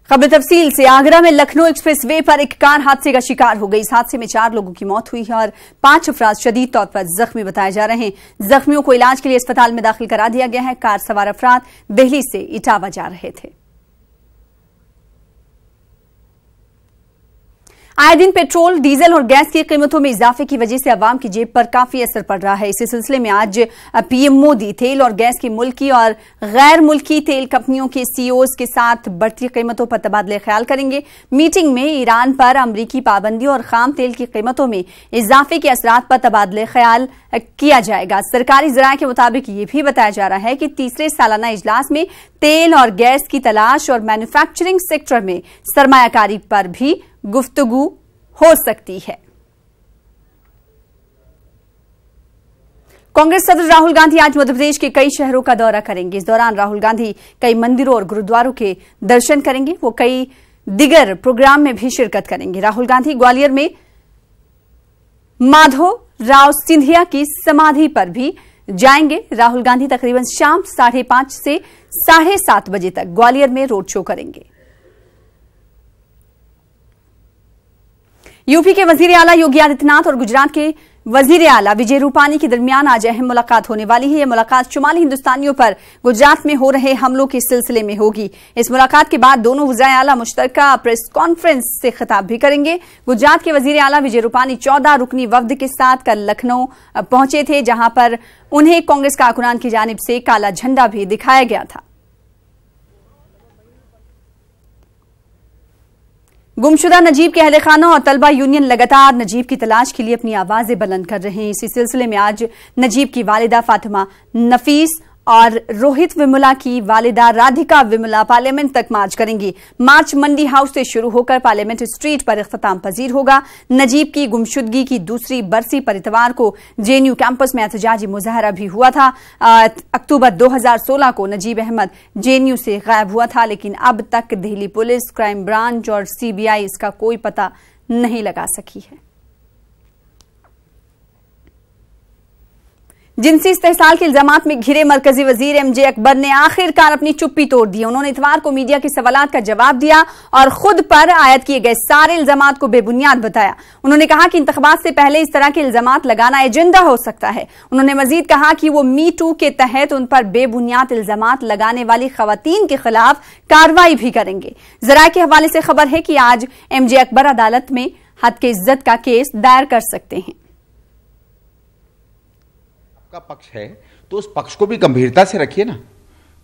खबर तफसील से। आगरा में लखनऊ एक्सप्रेसवे पर एक कार हादसे का शिकार हो गई। इस हादसे में 4 लोगों की मौत हुई है और 5 अफराद शदीद तौर पर जख्मी बताए जा रहे हैं। जख्मियों को इलाज के लिए अस्पताल में दाखिल करा दिया गया है। कार सवार अफराद दिल्ली से इटावा जा रहे थे। आए दिन पेट्रोल, डीजल और गैस की कीमतों में इजाफे की वजह से अवाम की जेब पर काफी असर पड़ रहा है। इसी सिलसिले में आज पीएम मोदी तेल और गैस की मुल्की और गैर मुल्की तेल कंपनियों के सीईओज के साथ बढ़ती कीमतों पर तबादले ख्याल करेंगे। मीटिंग में ईरान पर अमरीकी पाबंदी और खाम तेल की कीमतों में इजाफे के असरात पर तबादले ख्याल किया जाएगा। सरकारी ज़राए के मुताबिक ये भी बताया जा रहा है कि तीसरे सालाना इजलास में तेल और गैस की तलाश और मैन्युफैक्चरिंग सेक्टर में सरमायाकारी पर भी गुफ्तगू हो सकती है। कांग्रेस सदर राहुल गांधी आज मध्य प्रदेश के कई शहरों का दौरा करेंगे। इस दौरान राहुल गांधी कई मंदिरों और गुरुद्वारों के दर्शन करेंगे। वो कई दिगर प्रोग्राम में भी शिरकत करेंगे। राहुल गांधी ग्वालियर में माधव राव सिंधिया की समाधि पर भी जाएंगे। राहुल गांधी तकरीबन शाम 5:30 से 7:30 बजे तक ग्वालियर में रोड शो करेंगे। यूपी के वजीर आला योगी आदित्यनाथ और गुजरात के वजीर आला विजय रूपानी के दरमियान आज अहम मुलाकात होने वाली है। यह मुलाकात शुमाली हिंदुस्तानियों पर गुजरात में हो रहे हमलों के सिलसिले में होगी। इस मुलाकात के बाद दोनों वज़ीर आला मुश्तरका प्रेस कॉन्फ्रेंस से खिताब भी करेंगे। गुजरात के वजीर आला विजय रूपानी 14 रुकनी वफ्द के साथ कल लखनऊ पहुंचे थे, जहां पर उन्हें कांग्रेस कारकुनान की जानिब से काला झंडा भी दिखाया गया था। गुमशुदा नजीब के अहले खाना और तलबा यूनियन लगातार नजीब की तलाश के लिए अपनी आवाजें बुलंद कर रहे हैं। इसी सिलसिले में आज नजीब की वालिदा फातिमा नफीस और रोहित विमला की वालिदा राधिका विमला पार्लियामेंट तक मार्च करेंगी। मार्च मंडी हाउस से शुरू होकर पार्लियामेंट स्ट्रीट पर इख्तिताम पजीर होगा। नजीब की गुमशुदगी की दूसरी बरसी पर इतवार को जेएनयू कैंपस में एहतजाजी मुजाहरा भी हुआ था। अक्टूबर 2016 को नजीब अहमद जेएनयू से गायब हुआ था, लेकिन अब तक दिल्ली पुलिस, क्राइम ब्रांच और सीबीआई इसका कोई पता नहीं लगा सकी है। जिनसी इस्तेहसाल के इल्जामात में घिरे मरकजी वजीर एमजे अकबर ने आखिरकार अपनी चुप्पी तोड़ दी। उन्होंने इतवार को मीडिया के सवालात का जवाब दिया और खुद पर आयद किए गए सारे इल्जामात को बेबुनियाद बताया। उन्होंने कहा कि इंतखाबात से पहले इस तरह के इल्जामात लगाना एजेंडा हो सकता है। उन्होंने मजीद कहा कि वो मी टू के तहत उन पर बेबुनियाद इल्जामात लगाने वाली खवातीन के खिलाफ कार्रवाई भी करेंगे। जराए के हवाले से खबर है कि आज एमजे अकबर अदालत में हद के इज्जत का केस दायर कर सकते हैं। का पक्ष है तो उस पक्ष को भी गंभीरता से रखिए ना।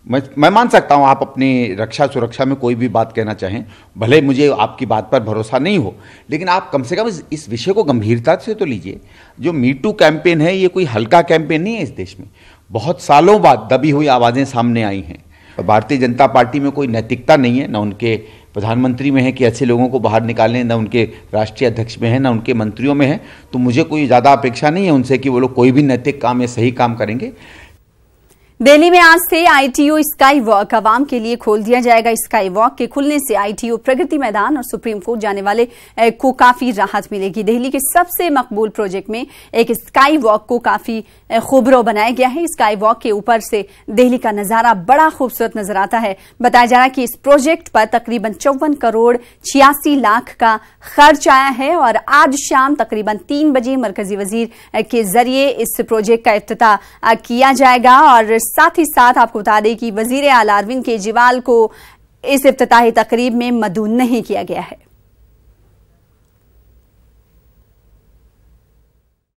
मैं मान सकता हूं आप अपनी रक्षा सुरक्षा में कोई भी बात कहना चाहें, भले मुझे आपकी बात पर भरोसा नहीं हो, लेकिन आप कम से कम इस विषय को गंभीरता से तो लीजिए। जो मीटू कैंपेन है ये कोई हल्का कैंपेन नहीं है। इस देश में बहुत सालों बाद दबी हुई आवाज़ें सामने आई हैं। भारतीय जनता पार्टी में कोई नैतिकता नहीं है, न उनके प्रधानमंत्री में है कि ऐसे लोगों को बाहर निकालें, न उनके राष्ट्रीय अध्यक्ष में है, न उनके मंत्रियों में है। तो मुझे कोई ज़्यादा अपेक्षा नहीं है उनसे कि वो लोग कोई भी नैतिक काम या सही काम करेंगे। दिल्ली में आज से आईटीओ स्काई वॉक आवाम के लिए खोल दिया जाएगा। स्काई वॉक के खुलने से आईटीओ प्रगति मैदान और सुप्रीम कोर्ट जाने वाले को काफी राहत मिलेगी। दिल्ली के सबसे मकबूल प्रोजेक्ट में एक स्काई वॉक को काफी खूबरो बनाया गया है। स्काई वॉक के ऊपर से दिल्ली का नजारा बड़ा खूबसूरत नजर आता है। बताया जा रहा है कि इस प्रोजेक्ट पर तकरीबन 54 करोड़ 86 लाख का खर्च आया है और आज शाम तकरीबन 3 बजे मरकजी वजीर के जरिए इस प्रोजेक्ट का इफ्तिताह किया जाएगा। और साथ ही साथ आपको बता दें कि वजीर आला अरविंद केजरीवाल को इस इफ्तिताही तकरीब में मदऊ नहीं किया गया है।